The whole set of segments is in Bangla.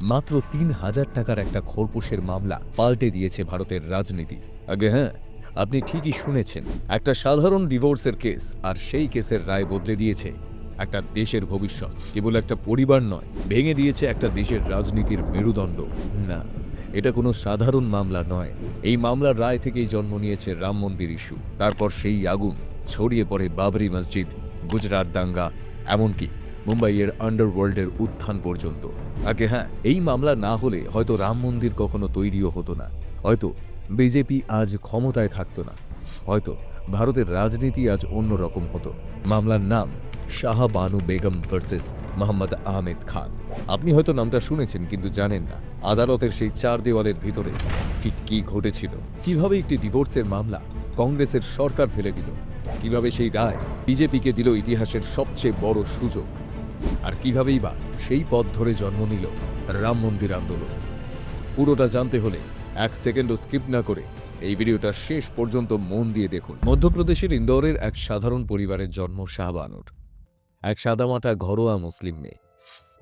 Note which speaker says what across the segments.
Speaker 1: মাত্র ৩,০০০ টাকার একটা খোরপোশের মামলা পাল্টে দিয়েছে ভারতের রাজনীতি। আগে হ্যাঁ, আপনি ঠিকই শুনেছেন, একটা সাধারণ ডিভোর্সের কেস, আর সেই কেসের রায় বদলে দিয়েছে একটা দেশের ভবিষ্যৎ। কেবল একটা পরিবার নয়, ভেঙে দিয়েছে একটা দেশের রাজনীতির মেরুদণ্ড। না, এটা কোনো সাধারণ মামলা নয়। এই মামলার রায় থেকেই জন্ম নিয়েছে রাম মন্দির ইস্যু, তারপর সেই আগুন ছড়িয়ে পড়ে বাবরি মসজিদ, গুজরাট দাঙ্গা, এমনকি মুম্বাইয়ের আন্ডারওয়ার্ল্ডের উত্থান পর্যন্ত। আগে হ্যাঁ, এই মামলা না হলে হয়তো রাম মন্দির কখনো তৈরিও হতো না, হয়তো বিজেপি আজ ক্ষমতায় থাকতো না, হয়তো ভারতের রাজনীতি আজ অন্যরকম হতো। মামলার নাম শাহবানু বেগম ভার্সেস মোহাম্মদ আহমেদ খান। আপনি হয়তো নামটা শুনেছেন, কিন্তু জানেন না আদালতের সেই চার দেওয়ালের ভিতরে ঠিক কি ঘটেছিল। কিভাবে একটি ডিভোর্সের মামলা কংগ্রেসের সরকার ফেলে দিল, কিভাবে সেই রায় বিজেপিকে দিল ইতিহাসের সবচেয়ে বড় সুযোগ, আর কিভাবেই বা সেই পথ ধরে জন্ম নিল রাম মন্দির আন্দোলন। পুরোটা জানতে হলে এক সেকেন্ডও স্কিপ না করে এই ভিডিওটা শেষ পর্যন্ত মন দিয়ে দেখুন। মধ্যপ্রদেশের ইন্দোরের এক সাধারণ পরিবারের জন্ম শাহবানুর। এক সাদামাটা ঘরোয়া মুসলিম মেয়ে।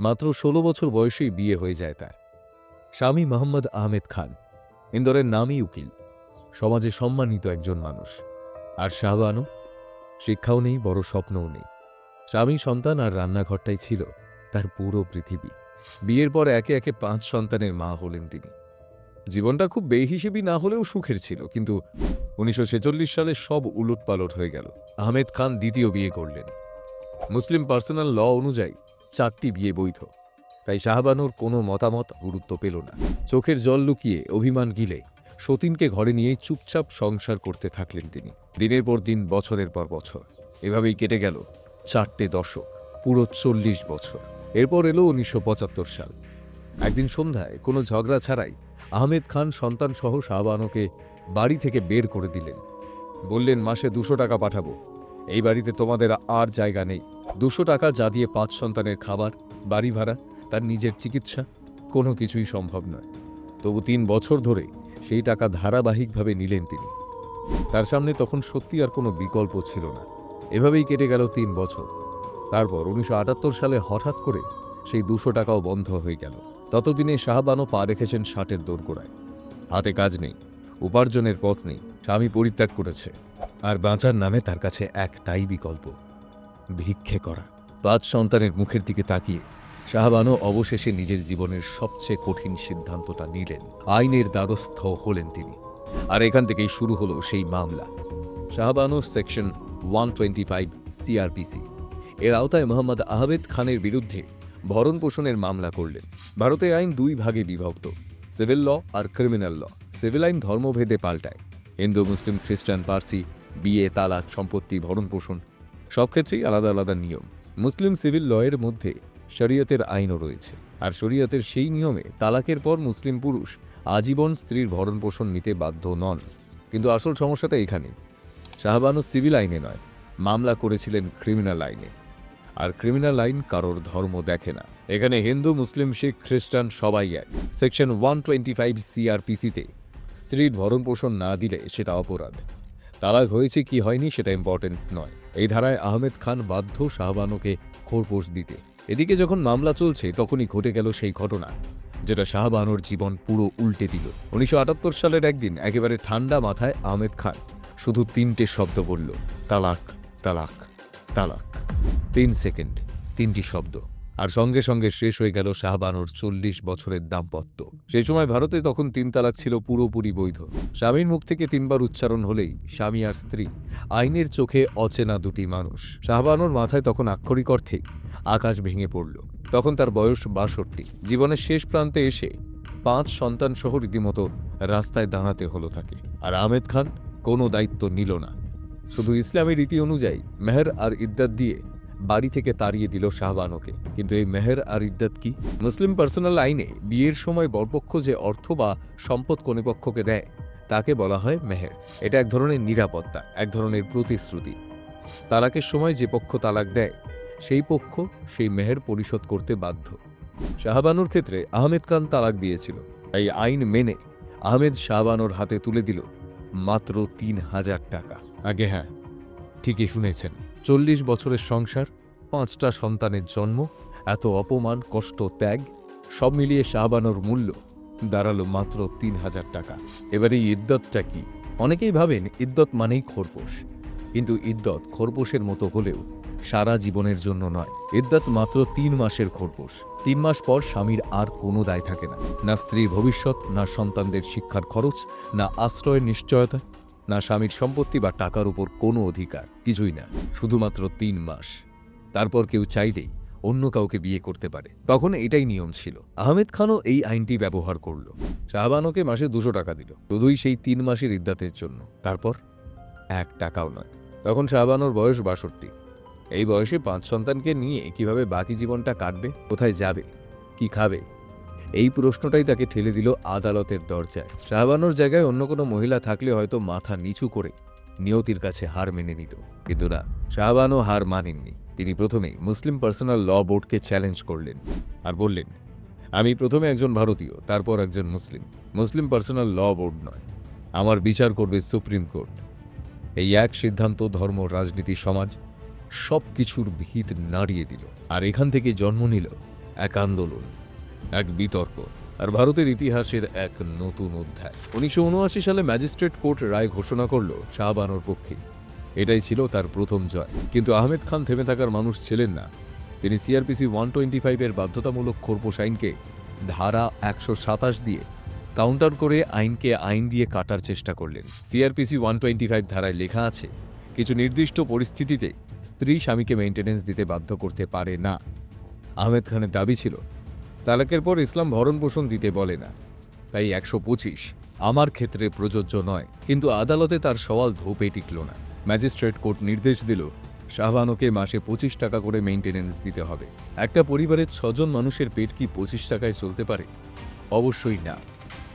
Speaker 1: মাত্র ১৬ বছর বয়সেই বিয়ে হয়ে যায় তার। স্বামী মোহাম্মদ আহমেদ খান, ইন্দোরের নামী উকিল, সমাজে সম্মানিত একজন মানুষ। আর শাহবানু, শিক্ষাও নেই, বড় স্বপ্নও নেই। স্বামী, সন্তান আর রান্নাঘরটাই ছিল তার পুরো পৃথিবী। বিয়ের পর একে একে ৫ সন্তানের মা হলেন তিনি। জীবনটা খুব বেহিসেবি না হলেও সুখের ছিল, কিন্তু ১৯৪৬ সালে সব উলটপালট হয়ে গেল। আহমেদ খান দ্বিতীয় বিয়ে করলেন। মুসলিম পার্সোনাল ল অনুযায়ী ৪টি বিয়ে বৈধ, তাই শাহবানুর কোনো মতামত গুরুত্ব পেল না। চোখের জল লুকিয়ে, অভিমান গিলে সতীনকে ঘরে নিয়েই চুপচাপ সংসার করতে থাকলেন তিনি। দিনের পর দিন, বছরের পর বছর, এভাবেই কেটে গেল ৪টে দশক, পুরো ৪০ বছর। এরপর এলো ১৯৭৫ সাল। একদিন সন্ধ্যায় কোনো ঝগড়া ছাড়াই আহমেদ খান সন্তানসহ শাহবানুকে বাড়ি থেকে বের করে দিলেন। বললেন, মাসে ২০০ টাকা পাঠাবো, এই বাড়িতে তোমাদের আর জায়গা নেই। ২০০ টাকা যা দিয়ে ৫ সন্তানের খাবার, বাড়ি ভাড়া, তার নিজের চিকিৎসা, কোনো কিছুই সম্ভব নয়। তবু ৩ বছর ধরে সেই টাকা ধারাবাহিকভাবে নিলেন তিনি। তার সামনে তখন সত্যি আর কোনো বিকল্প ছিল না। এভাবেই কেটে গেল ৩ বছর। তারপর ১৯৭৮ সালে হঠাৎ করে সেই ২০০ টাকাও বন্ধ হয়ে গেল। ততদিনে শাহবানু পা রেখেছেন ৬০-এর দোরগোড়ায়। হাতে কাজ নেই, উপার্জনের পথ নেই, স্বামী পরিত্যাগ করেছে, আর বাঁচার নামে তার কাছে একটাই বিকল্প, ভিক্ষে করা। ৫ সন্তানের মুখের দিকে তাকিয়ে শাহবানু অবশেষে নিজের জীবনের সবচেয়ে কঠিন সিদ্ধান্তটা নিলেন। আইনের দ্বারস্থ হলেন তিনি। আর এখান থেকেই শুরু হলো সেই মামলা। শাহবানু সেকশন 125 সিআরপিসি এর আওতায় মোহাম্মদ আহমেদ খানের বিরুদ্ধে ভরণ পোষণের মামলা করলেন। ভারতে আইন ২ ভাগে বিভক্ত, সিভিল ল আর ক্রিমিনাল ল। সিভিল আইন ধর্মভেদে পাল্টায়। হিন্দু, মুসলিম, খ্রিস্টান, পার্সি, বিয়ে, তালাক, সম্পত্তি, ভরণ পোষণ সব ক্ষেত্রেই আলাদা আলাদা নিয়ম। মুসলিম সিভিল লয়ের মধ্যে শরিয়তের আইনও রয়েছে, আর শরিয়তের সেই নিয়মে তালাকের পর মুসলিম পুরুষ আজীবন স্ত্রীর ভরণ পোষণ নিতে বাধ্য নন। কিন্তু আসল সমস্যাটা এখানে, শাহবানু সিভিল আইনে নয়, মামলা করেছিলেন ক্রিমিনাল আইনে। আর ক্রিমিনাল আইন কারোর ধর্ম দেখে না। এখানে হিন্দু, মুসলিম, শিখ, খ্রিস্টান সবাই এক। সেকশন 125 সিআরপিসিতে স্ত্রীর ভরণ পোষণ না দিলে সেটা অপরাধ। তালাক হয়েছে কি হয়নি সেটা ইম্পর্টেন্ট নয়। এই ধারায় আহমেদ খান বাধ্য শাহবানুকে খোরপোশ দিতে। এদিকে যখন মামলা চলছে, তখনই ঘটে গেল সেই ঘটনা যেটা শাহবানুর জীবন পুরো উল্টে দিল। ১৯৭৮ সালের একদিন একেবারে ঠান্ডা মাথায় আহমেদ খান শুধু ৩টে শব্দ বলল, তালাক, তালাক, তালাক। ৩ সেকেন্ড, ৩টি শব্দ, আর সঙ্গে সঙ্গে শেষ হয়ে গেল শাহবানুর ৪০ বছরের দাম্পত্য। সেই সময় ভারতে তখন ৩ তালাক ছিল পুরোপুরি বৈধ। স্বামীর মুখ থেকে ৩ বার উচ্চারণ হলেই স্বামী আর স্ত্রী আইনের চোখে অচেনা দুটি মানুষ। শাহবানুর মাথায় তখন আক্ষরিক অর্থে আকাশ ভেঙে পড়ল। তখন তার বয়স ৬২। জীবনের শেষ প্রান্তে এসে ৫ সন্তান সহ রীতিমতো রাস্তায় দাঁড়াতে হলো তাকে। আর আহমেদ খান কোনো দায়িত্ব নিল না, শুধু ইসলামী রীতি অনুযায়ী মেহের আর ইদ্দাত দিয়ে বাড়ি থেকে তাড়িয়ে দিল শাহবানুকে। কিন্তু এই মেহের আর ইদ্দাত কি? মুসলিম পার্সোনাল আইনে বিয়ের সময় বরপক্ষ যে অর্থ বা সম্পদ কনেপক্ষকে দেয় তাকে বলা হয় মেহের। এটা এক ধরনের নিরাপত্তা, এক ধরনের প্রতিশ্রুতি। তালাকের সময় যে পক্ষ তালাক দেয় সেই পক্ষ সেই মেহের পরিশোধ করতে বাধ্য। শাহবানুর ক্ষেত্রে আহমেদ খান তালাক দিয়েছিল, এই আইন মেনে আহমেদ শাহবানুর হাতে তুলে দিল মাত্র ৩,০০০ টাকা। আগে হ্যাঁ, ঠিকই শুনেছেন, ৪০ বছরের সংসার, ৫টা সন্তানের জন্ম, এত অপমান, কষ্ট, ত্যাগ, সব মিলিয়ে শাহবানোর মূল্য দাঁড়ালো মাত্র ৩,০০০ টাকা। এবার এই ইদ্দতটা কি? অনেকেই ভাবেন ইদ্দত মানেই খোরপোশ, কিন্তু ইদ্দত খোরপোশের মতো হলেও সারা জীবনের জন্য নয়। ইদ্দত মাত্র ৩ মাসের খোরপোশ। ৩ মাস পর স্বামীর আর কোনো দায় থাকে না, না স্ত্রীর ভবিষ্যৎ, না সন্তানদের শিক্ষার খরচ, না আশ্রয়ের নিশ্চয়তা, না স্বামীর সম্পত্তি বা টাকার উপর কোনো অধিকার, কিছুই না, শুধুমাত্র 3 মাস। তারপর কেউ চাইলেই অন্য কাউকে বিয়ে করতে পারে। তখন এটাই নিয়ম ছিল। আহমেদ খানও এই আইনটি ব্যবহার করল। শাহবানোকে মাসে 200 টাকা দিল, শুধুই সেই 3 মাসের ইদ্দাতের জন্য। তারপর 1 টাকাও নয়। তখন শাহবানোর বয়স 62। এই বয়সে 5 সন্তানকে নিয়ে কিভাবে বাকি জীবনটা কাটবে, কোথায় যাবে, কি খাবে, এই প্রশ্নটাই তাকে ঠেলে দিল আদালতের দরজায়। শাহবানোর জায়গায় অন্য কোনো মহিলা থাকলে হয়তো মাথা নিচু করে নিয়তির কাছে হার মেনে নিত, কিন্তু না, শাহবানো হার মানেননি। তিনি প্রথমেই মুসলিম পার্সোনাল ল বোর্ডকে চ্যালেঞ্জ করলেন আর বললেন, আমি প্রথমে একজন ভারতীয়, তারপর একজন মুসলিম। মুসলিম পার্সোনাল ল বোর্ড নয়, আমার বিচার করবে সুপ্রিম কোর্ট। এই এক সিদ্ধান্ত ধর্ম, রাজনীতি, সমাজ সব কিছুর ভিত নাড়িয়ে দিল। আর এখান থেকে জন্ম নিল এক আন্দোলন, এক বিতর্ক, আর ভারতের ইতিহাসের এক নতুন অধ্যায়। 1979 সালে ম্যাজিস্ট্রেট কোর্ট রায় ঘোষণা করল শাহবানোর পক্ষে। এটাই ছিল তার প্রথম জয়। কিন্তু আহমেদ খান থেমে থাকার মানুষ ছিলেন না। তিনি সিআরপিসি 125-এর বাধ্যতামূলক খোরপোশ আইনকে ধারা 127 দিয়ে কাউন্টার করে আইনকে আইন দিয়ে কাটার চেষ্টা করলেন। সিআরপিসি 125 ধারায় লেখা আছে, কিছু নির্দিষ্ট পরিস্থিতিতে স্ত্রী স্বামীকে মেইনটেনেন্স দিতে বাধ্য করতে পারে না। আহমেদ খানের দাবি ছিল, তালাকের পর ইসলাম ভরণ পোষণ দিতে বলে না, তাই 125 আমার ক্ষেত্রে প্রযোজ্য নয়। কিন্তু আদালতে তার সওয়াল ধোপে টিকল না। ম্যাজিস্ট্রেট কোর্ট নির্দেশ দিল, শাহবানোকে মাসে 25 টাকা করে মেইনটেনেন্স দিতে হবে। একটা পরিবারের 6 জন মানুষের পেট কি 25 টাকায় চলতে পারে? অবশ্যই না।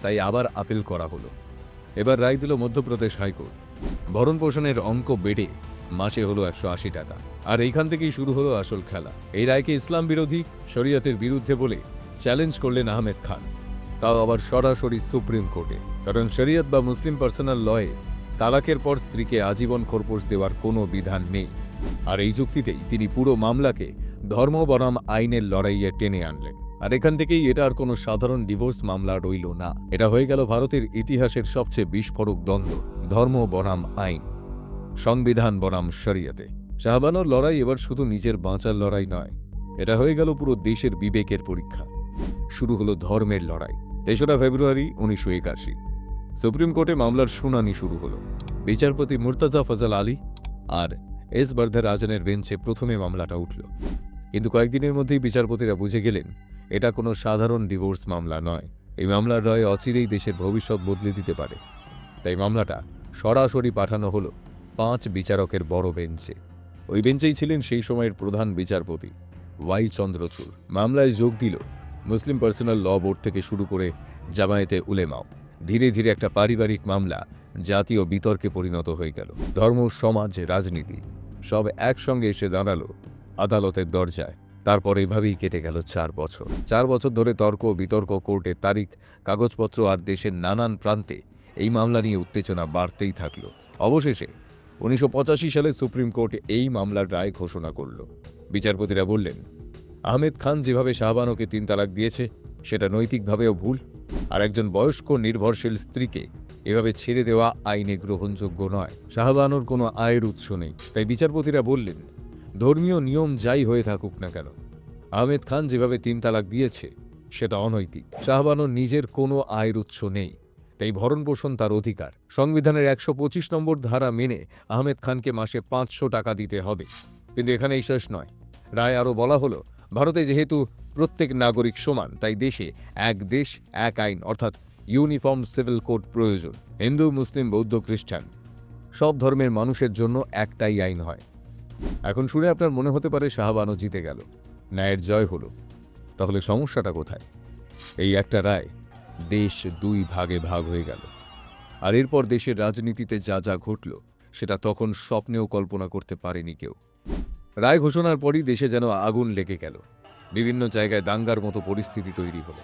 Speaker 1: তাই আবার আপিল করা হলো। এবার রায় দিল মধ্যপ্রদেশ হাইকোর্ট। ভরণ পোষণের অঙ্ক বেড়ে মাসে হলো 180 টাকা। আর এইখান থেকেই শুরু হলো আসল খেলা। এই রায়কে ইসলাম বিরোধী, শরিয়তের বিরুদ্ধে বলে চ্যালেঞ্জ করলেন আহমেদ খান, তাও আবার সরাসরি সুপ্রিম কোর্টে। কারণ শরিয়ত বা মুসলিম পার্সোনাল লয়ে তালাকের পর স্ত্রীকে আজীবন খোরপোশ দেওয়ার কোনো বিধান নেই। আর এই যুক্তিতেই তিনি পুরো মামলাকে ধর্ম বনাম আইনের লড়াইয়ে টেনে আনলেন। আর এখান থেকেই এটা আর কোনো সাধারণ ডিভোর্স মামলা রইল না, এটা হয়ে গেল ভারতের ইতিহাসের সবচেয়ে বিস্ফোরক দ্বন্দ্ব, ধর্ম বনাম আইন, সংবিধান বনাম শরিয়তে। শাহবানোর লড়াই এবার শুধু নিজের বাঁচার লড়াই নয়, এটা হয়ে গেল পুরো দেশের বিবেকের পরীক্ষা। শুরু হলো ধর্মের লড়াই। 3রা ফেব্রুয়ারি 1981 সুপ্রিম কোর্টে মামলার শুনানি শুরু হলো। বিচারপতি মুর্তাজা ফজল আলী আর এস বরদরাজনের বেঞ্চে প্রথমে মামলাটা উঠল। কিন্তু কয়েকদিনের মধ্যেই বিচারপতিরা বুঝে গেলেন, এটা কোনো সাধারণ ডিভোর্স মামলা নয়। এই মামলার রায় অচিরেই দেশের ভবিষ্যৎ বদলে দিতে পারে। তাই মামলাটা সরাসরি পাঠানো হলো 5 বিচারকের বড় বেঞ্চে। ওই বেঞ্চেই ছিলেন সেই সময়ের প্রধান বিচারপতি ওয়াই চন্দ্রচূড়। মামলায় যোগ দিল মুসলিম পার্সোনাল ল বোর্ড থেকে শুরু করে জামায়াতে উলেমাও। ধীরে ধীরে একটা পারিবারিক মামলা জাতীয় বিতর্কে পরিণত হয়ে গেল। ধর্ম, সমাজ, রাজনীতি সব একসঙ্গে এসে দাঁড়ালো আদালতের দরজায়। তারপর এভাবেই কেটে গেল 4 বছর। 4 বছর ধরে তর্ক বিতর্ক, কোর্টের তারিখ, কাগজপত্র, আর দেশের নানান প্রান্তে এই মামলা নিয়ে উত্তেজনা বাড়তেই থাকল। অবশেষে 1985 সালে সুপ্রিম কোর্ট এই মামলার রায় ঘোষণা করল। বিচারপতিরা বললেন, আহমেদ খান যেভাবে শাহবানোকে 3 তালাক দিয়েছে সেটা নৈতিকভাবেও ভুল, আর একজন বয়স্ক নির্ভরশীল স্ত্রীকে এভাবে ছেড়ে দেওয়া আইনে গ্রহণযোগ্য নয়। শাহবানোর কোনো আয়ের উৎস নেই। তাই বিচারপতিরা বললেন, ধর্মীয় নিয়ম যাই হয়ে থাকুক না কেন, আহমেদ খান যেভাবে 3 তালাক দিয়েছে সেটা অনৈতিক। শাহবানোর নিজের কোনো আয়ের উৎস নেই, তাই ভরণ পোষণ তার অধিকার। সংবিধানের 125 নম্বর ধারা মেনে আহমেদ খানকে মাসে 500 টাকা দিতে হবে। কিন্তু এখানেই শেষ নয়। রায় আরও বলা হলো, ভারতে যেহেতু প্রত্যেক নাগরিক সমান, তাই দেশে এক দেশ এক আইন, অর্থাৎ ইউনিফর্ম সিভিল কোড প্রয়োজন। হিন্দু, মুসলিম, বৌদ্ধ, খ্রিস্টান সব ধর্মের মানুষের জন্য একটাই আইন হয়। এখন শুনে আপনার মনে হতে পারে শাহবানো জিতে গেল, ন্যায়ের জয় হলো। তাহলে সমস্যাটা কোথায়? এই একটা রায় দেশ 2 ভাগে ভাগ হয়ে গেল। আর এরপর দেশের রাজনীতিতে যা যা ঘটল সেটা তখন স্বপ্নেও কল্পনা করতে পারেনি কেউ। রায় ঘোষণার পরই দেশে যেন আগুন লেগে গেল। বিভিন্ন জায়গায় দাঙ্গার মতো পরিস্থিতি তৈরি হলো।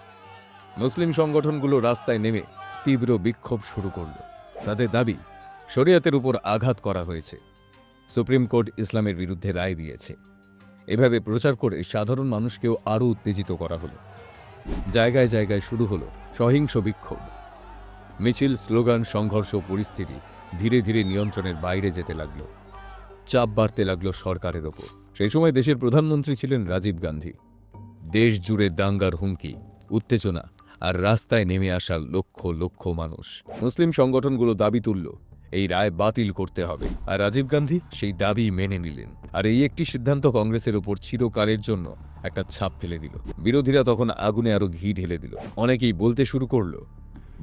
Speaker 1: মুসলিম সংগঠনগুলো রাস্তায় নেমে তীব্র বিক্ষোভ শুরু করল। তাদের দাবি, শরিয়তের উপর আঘাত করা হয়েছে, সুপ্রিম কোর্ট ইসলামের বিরুদ্ধে রায় দিয়েছে। এভাবে প্রচার করে সাধারণ মানুষকেও আরও উত্তেজিত করা হলো। জায়গায় জায়গায় শুরু হলো সহিংস বিক্ষোভ, মিছিল, স্লোগান, সংঘর্ষ। পরিস্থিতি ধীরে ধীরে নিয়ন্ত্রণের বাইরে যেতে লাগল। চাপ বাড়তে লাগলো সরকারের ওপর। সেই সময় দেশের প্রধানমন্ত্রী ছিলেন রাজীব গান্ধী। দেশ জুড়ে দাঙ্গার হুমকি, উত্তেজনা আর রাস্তায় নেমে আসা লক্ষ লক্ষ মানুষ। মুসলিম সংগঠনগুলো দাবি তুলল এই রায় বাতিল করতে হবে, আর রাজীব গান্ধী সেই দাবি মেনে নিলেন। আর এই একটি সিদ্ধান্ত কংগ্রেসের ওপর চিরকালের জন্য একটা ছাপ ফেলে দিল। বিরোধীরা তখন আগুনে আরো ঘি ঢেলে দিল। অনেকেই বলতে শুরু করলো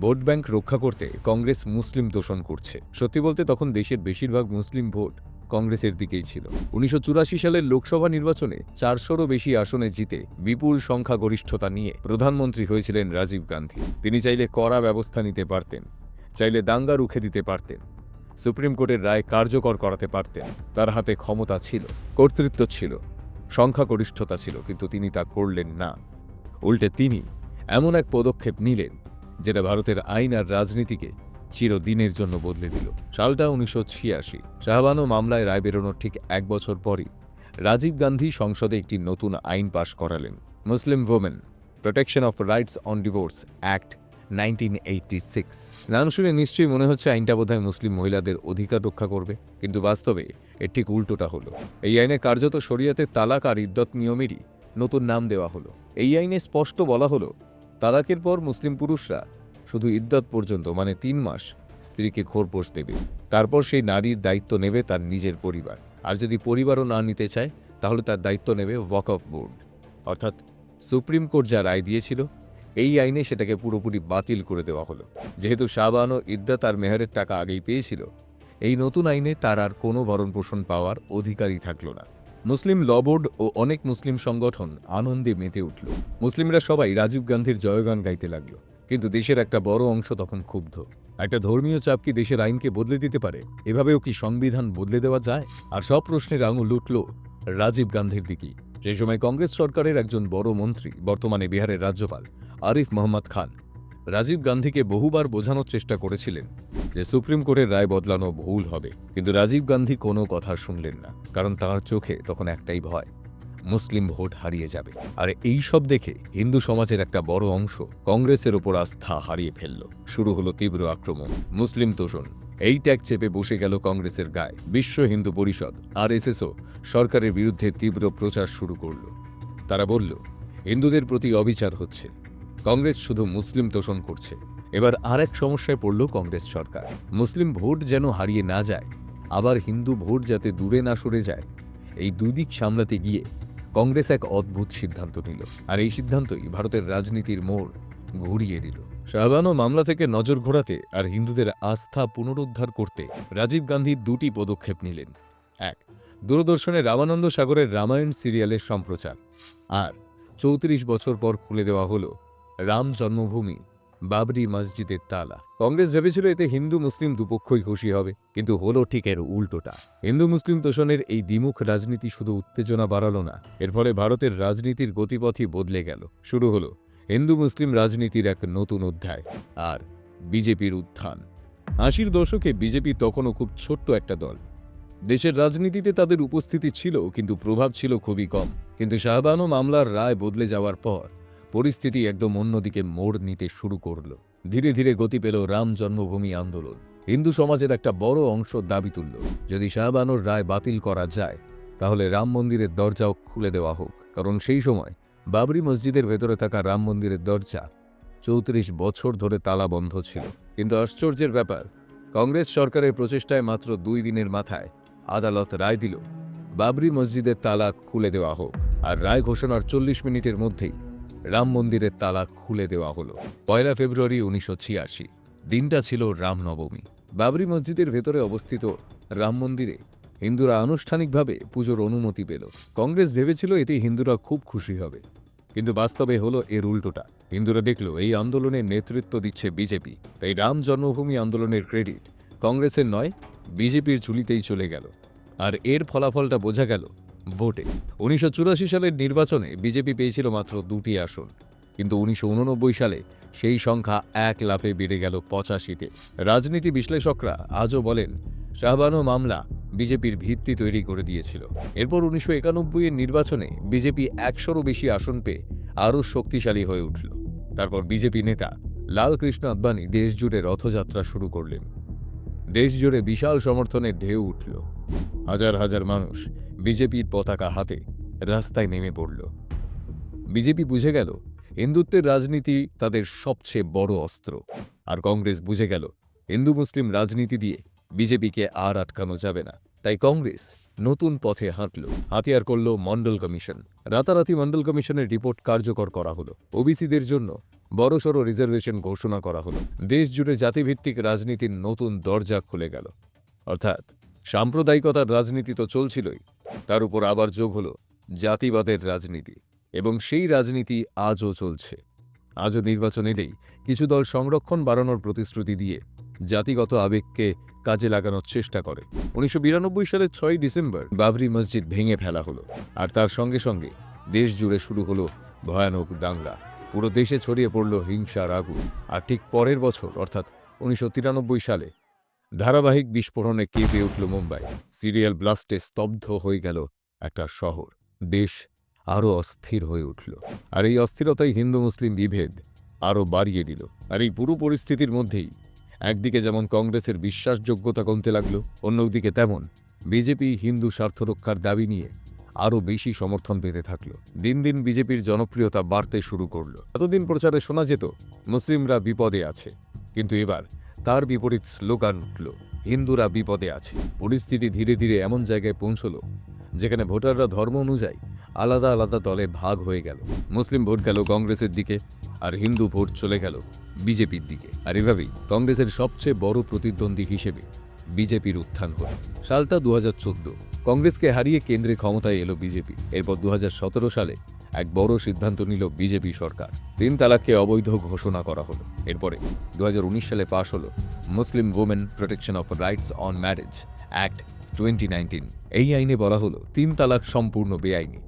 Speaker 1: ভোট ব্যাংক রক্ষা করতে কংগ্রেস মুসলিম তোষণ করছে। সত্যি বলতে তখন দেশের বেশিরভাগ মুসলিম ভোট কংগ্রেসের দিকেই ছিল। 1984 সালের লোকসভা নির্বাচনে 400রও বেশি আসনে জিতে বিপুল সংখ্যাগরিষ্ঠতা নিয়ে প্রধানমন্ত্রী হয়েছিলেন রাজীব গান্ধী। তিনি চাইলে কড়া ব্যবস্থা নিতে পারতেন, চাইলে দাঙ্গা রুখে দিতে পারতেন, সুপ্রিম কোর্টের রায় কার্যকর করাতে পারতেন। তার হাতে ক্ষমতা ছিল, কর্তৃত্ব ছিল, সংখ্যাগরিষ্ঠতা ছিল, কিন্তু তিনি তা করলেন না। উল্টে তিনি এমন এক পদক্ষেপ নিলেন যেটা ভারতের আইন আর রাজনীতিকে চিরদিনের জন্য বদলে দিল। সালটা 1986। শাহবানো মামলায় রায় বেরোনোর ঠিক 1 বছর পরই রাজীব গান্ধী সংসদে একটি নতুন আইন পাশ করালেন, Muslim Women Protection of Rights on Divorce Act 1986। নাম শুনে নিশ্চয়ই মনে হচ্ছে আইনটা বোধহয় মুসলিম মহিলাদের অধিকার রক্ষা করবে, কিন্তু বাস্তবে এর ঠিক উল্টোটা হলো। এই আইনে কার্যত শরিয়াতের তালাক আর ইদ্দত নিয়মেরই নতুন নাম দেওয়া হলো। এই আইনে স্পষ্ট বলা হলো তালাকের পর মুসলিম পুরুষরা শুধু ইদ্দত পর্যন্ত, মানে 3 মাস, স্ত্রীকে খোরপোশ দেবে। তারপর সেই নারীর দায়িত্ব নেবে তার নিজের পরিবার, আর যদি পরিবারও না নিতে চায় তাহলে তার দায়িত্ব নেবে ওয়াকফ বোর্ড। অর্থাৎ সুপ্রিম কোর্ট যা রায় দিয়েছিল এই আইনে সেটাকে পুরোপুরি বাতিল করে দেওয়া হলো। যেহেতু শাহবানো ইদ্দত আর মেহরের টাকা আগেই পেয়েছিল, এই নতুন আইনে তার আর কোনো ভরণ-পোষণ পাওয়ার অধিকারই থাকল না। মুসলিম ল বোর্ড ও অনেক মুসলিম সংগঠন আনন্দে মেতে উঠল। মুসলিমরা সবাই রাজীব গান্ধীর জয়গান গাইতে লাগল। কিন্তু দেশের একটা বড় অংশ তখন ক্ষুব্ধ। একটা ধর্মীয় চাপ কি দেশের আইনকে বদলে দিতে পারে? এভাবেও কি সংবিধান বদলে দেওয়া যায়? আর সব প্রশ্নের আঙুল উঠল রাজীব গান্ধীর দিকেই। সেই সময় কংগ্রেস সরকারের একজন বড় মন্ত্রী, বর্তমানে বিহারের রাজ্যপাল আরিফ মোহাম্মদ খান, রাজীব গান্ধীকে বহুবার বোঝানোর চেষ্টা করেছিলেন যে সুপ্রিম কোর্টের রায় বদলানো ভুল হবে। কিন্তু রাজীব গান্ধী কোনো কথা শুনলেন না, কারণ তাঁর চোখে তখন একটাই ভয়, মুসলিম ভোট হারিয়ে যাবে। আর এই সব দেখে হিন্দু সমাজের একটা বড় অংশ কংগ্রেসের ওপর আস্থা হারিয়ে ফেলল। শুরু হলো তীব্র আক্রমণ, মুসলিম তোষণ। এই ট্যাগ চেপে বসে গেল কংগ্রেসের গায়ে। বিশ্ব হিন্দু পরিষদ RSSও সরকারের বিরুদ্ধে তীব্র প্রচার শুরু করল। তারা বলল হিন্দুদের প্রতি অবিচার হচ্ছে, কংগ্রেস শুধু মুসলিম তোষণ করছে। এবার আর এক সমস্যায় পড়ল কংগ্রেস সরকার। মুসলিম ভোট যেন হারিয়ে না যায়, আবার হিন্দু ভোট যাতে দূরে না সরে যায়, এই দুই দিক সামলাতে গিয়ে কংগ্রেস এক অদ্ভুত সিদ্ধান্ত নিল। আর এই সিদ্ধান্তই ভারতের রাজনীতির মোড় ঘুরিয়ে দিল। শাহবানো মামলা থেকে নজর ঘোরাতে আর হিন্দুদের আস্থা পুনরুদ্ধার করতে রাজীব গান্ধী 2টি পদক্ষেপ নিলেন। 1, দূরদর্শনে রামানন্দ সাগরের রামায়ণ সিরিয়ালের সম্প্রচার। আর 34 বছর পর খুলে দেওয়া হলো রাম জন্মভূমি বাবরি মসজিদের তালা। কংগ্রেস ভেবেছিল এতে হিন্দু মুসলিম দুপক্ষই খুশি হবে, কিন্তু হলো ঠিক এর উল্টোটা। হিন্দু মুসলিম তোষণের এই দ্বিমুখ রাজনীতি শুধু উত্তেজনা বাড়ালো না, এর ফলে ভারতের রাজনীতির গতিপথই বদলে গেল। শুরু হলো হিন্দু মুসলিম রাজনীতির এক নতুন অধ্যায় আর বিজেপির উত্থান। 80-র দশকে বিজেপি তখনও খুব ছোট্ট একটা দল। দেশের রাজনীতিতে তাদের উপস্থিতি ছিল, কিন্তু প্রভাব ছিল খুবই কম। কিন্তু শাহবানো মামলার রায় বদলে যাওয়ার পর পরিস্থিতি একদম অন্যদিকে মোড় নিতে শুরু করল। ধীরে ধীরে গতি পেল রাম জন্মভূমি আন্দোলন। হিন্দু সমাজের একটা বড় অংশ দাবি তুলল যদি শাহবানোর রায় বাতিল করা যায় তাহলে রাম মন্দিরের দরজাও খুলে দেওয়া হোক, কারণ সেই সময় বাবরি মসজিদের ভেতরে থাকা রাম মন্দিরের দরজা 34 বছর ধরে তালা বন্ধ ছিল। কিন্তু আশ্চর্যের ব্যাপার, কংগ্রেস সরকারের প্রচেষ্টায় মাত্র 2 দিনের মাথায় আদালত রায় দিল বাবরি মসজিদের তালা খুলে দেওয়া হোক। আর রায় ঘোষণার 40 মিনিটের মধ্যেই রাম মন্দিরের তালা খুলে দেওয়া হলো। 1 ফেব্রুয়ারি 1986। দিনটা ছিল রামনবমী। বাবরি মসজিদের ভেতরে অবস্থিত রাম মন্দিরে হিন্দুরা আনুষ্ঠানিকভাবে পুজোর অনুমতি পেল। কংগ্রেস ভেবেছিল এতে হিন্দুরা খুব খুশি হবে, কিন্তু বাস্তবে হলো এর উল্টোটা। হিন্দুরা দেখল এই আন্দোলনের নেতৃত্ব দিচ্ছে বিজেপি, তাই রাম জন্মভূমি আন্দোলনের ক্রেডিট কংগ্রেসের নয়, বিজেপির ঝুলিতেই চলে গেল। আর এর ফলাফলটা বোঝা গেল ভোটে। 1984 সালের নির্বাচনে বিজেপি পেয়েছিল মাত্র 2টি আসন, কিন্তু 1989 সালে সেই সংখ্যা 1 লাফে বেড়ে গেল 85-তে। রাজনীতি বিশ্লেষকরা আজও বলেন শাহবানো মামলা বিজেপির ভিত্তি তৈরি করে দিয়েছিল। এরপর 1991 এর নির্বাচনে বিজেপি 100-রও বেশি আসন পেয়ে আরও শক্তিশালী হয়ে উঠল। তারপর বিজেপি নেতা লালকৃষ্ণ আদবানি দেশ জুড়ে রথযাত্রা শুরু করলেন। দেশ জুড়ে বিশাল সমর্থনের ঢেউ উঠল। হাজার হাজার মানুষ বিজেপির পতাকা হাতে রাস্তায় নেমে পড়ল। বিজেপি বুঝে গেল হিন্দুত্বের রাজনীতি তাদের সবচেয়ে বড় অস্ত্র, আর কংগ্রেস বুঝে গেল হিন্দু মুসলিম রাজনীতি দিয়ে বিজেপিকে আর আটকানো যাবে না। তাই কংগ্রেস নতুন পথে হাঁটল, হাতিয়ার করল মন্ডল কমিশন। রাতারাতি মন্ডল কমিশনের রিপোর্ট কার্যকর করা হলো। ওবিসিদের জন্য বড়সড় রিজার্ভেশন ঘোষণা করা হলো। দেশ জুড়ে জাতিভিত্তিক রাজনীতির নতুন দরজা খুলে গেল। অর্থাৎ সাম্প্রদায়িকতার রাজনীতি তো চলছিলই, তার উপর আবার যোগ হলো জাতিবাদের রাজনীতি, এবং সেই রাজনীতি আজও চলছে। আজও নির্বাচন এলেই কিছু দল সংরক্ষণ বাড়ানোর প্রতিশ্রুতি দিয়ে জাতিগত আবেগকে কাজে লাগানোর চেষ্টা করে। 1992 সালের 6 ডিসেম্বর বাবরি মসজিদ ভেঙে ফেলা হলো, আর তার সঙ্গে সঙ্গে দেশ জুড়ে শুরু হলো ভয়ানক দাঙ্গা। পুরো দেশে ছড়িয়ে পড়ল হিংসার আগুন। আর ঠিক পরের বছর অর্থাৎ 1993 সালে ধারাবাহিক বিস্ফোরণে কেঁপে উঠল মুম্বাই। সিরিয়াল ব্লাস্টে স্তব্ধ হয়ে গেল একটা শহর। দেশ আরও অস্থির হয়ে উঠল, আর এই অস্থিরতাই হিন্দু মুসলিম বিভেদ আরও বাড়িয়ে দিল। আর এই পুরো পরিস্থিতির মধ্যেই একদিকে যেমন কংগ্রেসের বিশ্বাসযোগ্যতা কমতে লাগলো, অন্যদিকে তেমন বিজেপি হিন্দু স্বার্থ রক্ষার দাবি নিয়ে আরও বেশি সমর্থন পেতে থাকলো। দিন দিন বিজেপির জনপ্রিয়তা বাড়তে শুরু করল। এতদিন প্রচারে শোনা যেত মুসলিমরা বিপদে আছে, কিন্তু এবার তার বিপরীত স্লোগান উঠল, হিন্দুরা বিপদে আছে। পরিস্থিতি ধীরে ধীরে এমন জায়গায় পৌঁছল যেখানে ভোটাররা ধর্ম অনুযায়ী আলাদা আলাদা দলে ভাগ হয়ে গেল। মুসলিম ভোট গেল কংগ্রেসের দিকে, আর হিন্দু ভোট চলে গেল বিজেপির দিকে। আর এভাবেই কংগ্রেসের সবচেয়ে বড় প্রতিদ্বন্দ্বী হিসেবে বিজেপির উত্থান হল। সালটা 2014। কংগ্রেসকে হারিয়ে কেন্দ্রে ক্ষমতায় এলো বিজেপি। এরপর 2017 সালে এক বড় সিদ্ধান্ত নিল বিজেপি সরকার। 3 তালাককে অবৈধ ঘোষণা করা হলো। এরপরে 2019 সালে পাশ হলো Muslim Women Protection of Rights on Marriage Act 2019। এই আইনে বলা হলো 3 তালাক সম্পূর্ণ বেআইনি,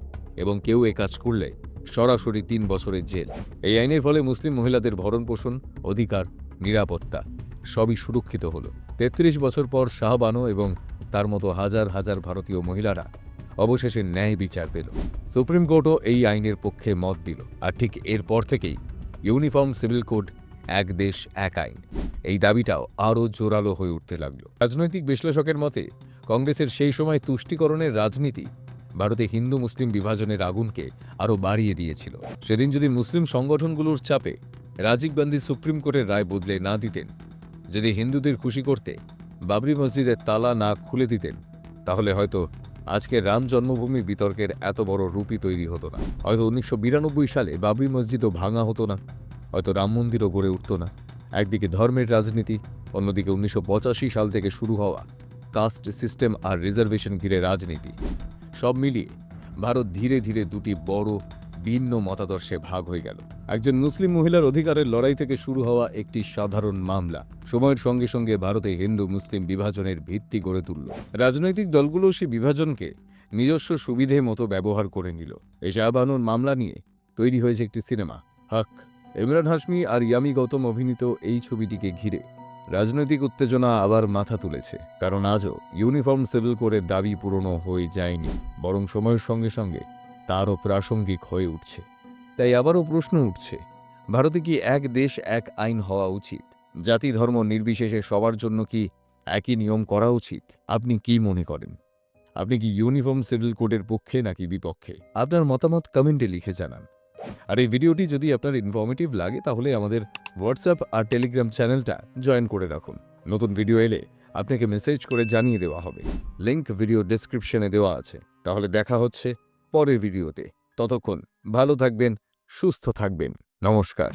Speaker 1: এবং কেউ এ কাজ করলে সরাসরি 3 বছরের জেল। এই আইনের ফলে মুসলিম মহিলাদের ভরণপোষণ, অধিকার, নিরাপত্তা সবই সুরক্ষিত হলো। 33 বছর পর শাহবানো এবং তার মতো হাজার হাজার ভারতীয় মহিলারা অবশেষে ন্যায় বিচার পেল। সুপ্রিম কোর্টও এই আইনের পক্ষে মত দিল। আর ঠিক এরপর থেকেই ইউনিফর্ম সিভিল কোড, এক দেশ এক আইন, এই দাবিটাও আরও জোরালো হয়ে উঠতে লাগলো। রাজনৈতিক বিশ্লেষকের মতে কংগ্রেসের সেই সময় তুষ্টিকরণের রাজনীতি ভারতে হিন্দু মুসলিম বিভাজনের আগুনকে আরও বাড়িয়ে দিয়েছিল। সেদিন যদি মুসলিম সংগঠনগুলোর চাপে রাজীব গান্ধী সুপ্রিম কোর্টের রায় বদলে না দিতেন, যদি হিন্দুদের খুশি করতে বাবরি মসজিদের তালা না খুলে দিতেন, তাহলে হয়তো আজকে রাম জন্মভূমি বিতর্কের এত বড় রূপই তৈরি হতো না। হয়তো 1992 সালে বাবরি মসজিদও ভাঙা হতো না, হয়তো রাম মন্দিরও গড়ে উঠত না। একদিকে ধর্মের রাজনীতি, অন্যদিকে 1985 সাল থেকে শুরু হওয়া কাস্ট সিস্টেম আর রিজার্ভেশন ঘিরে রাজনীতি, সব মিলিয়ে ভারত ধীরে ধীরে দুটি বড় ভিন্ন মতাদর্শে ভাগ হয়ে গেল। একজন মুসলিম মহিলার অধিকারের লড়াই থেকে শুরু হওয়া একটি সাধারণ মামলা সময়ের সঙ্গে সঙ্গে ভারতে হিন্দু মুসলিম বিভাজনের ভিত্তি গড়ে তুলল। রাজনৈতিক দলগুলো সে বিভাজনকে নিজস্ব সুবিধে মতো ব্যবহার করে নিল। এই শাহবানোর মামলা নিয়ে তৈরি হয়েছে একটি সিনেমা, হক। ইমরান হাশমি আর ইয়ামি গৌতম অভিনীত এই ছবিটিকে ঘিরে রাজনৈতিক উত্তেজনা আবার মাথা তুলেছে, কারণ আজও ইউনিফর্ম সিভিল কোডের দাবি পুরনো হয়ে যায়নি, বরং সময়ের সঙ্গে সঙ্গে তারও প্রাসঙ্গিক হয়ে উঠছে। তাই আবারও প্রশ্ন উঠছে, ভারতে কি এক দেশ এক আইন হওয়া উচিত? জাতি ধর্ম নির্বিশেষে সবার জন্য কি একই নিয়ম করা উচিত? আপনি কি মনে করেন? আপনি কি ইউনিফর্ম সিভিল কোডের পক্ষে নাকি বিপক্ষে? আপনার মতামত কমেন্টে লিখে জানান। আর এই ভিডিওটি যদি আপনার ইনফরমেটিভ লাগে তাহলে আমাদের হোয়াটসঅ্যাপ আর টেলিগ্রাম চ্যানেলটা জয়েন করে রাখুন। নতুন ভিডিও এলে আপনাকে মেসেজ করে জানিয়ে দেওয়া হবে। লিংক ভিডিও ডেসক্রিপশনে দেওয়া আছে। তাহলে দেখা হচ্ছে পরের ভিডিওতে। ততক্ষণ ভালো থাকবেন, সুস্থ থাকবেন। নমস্কার।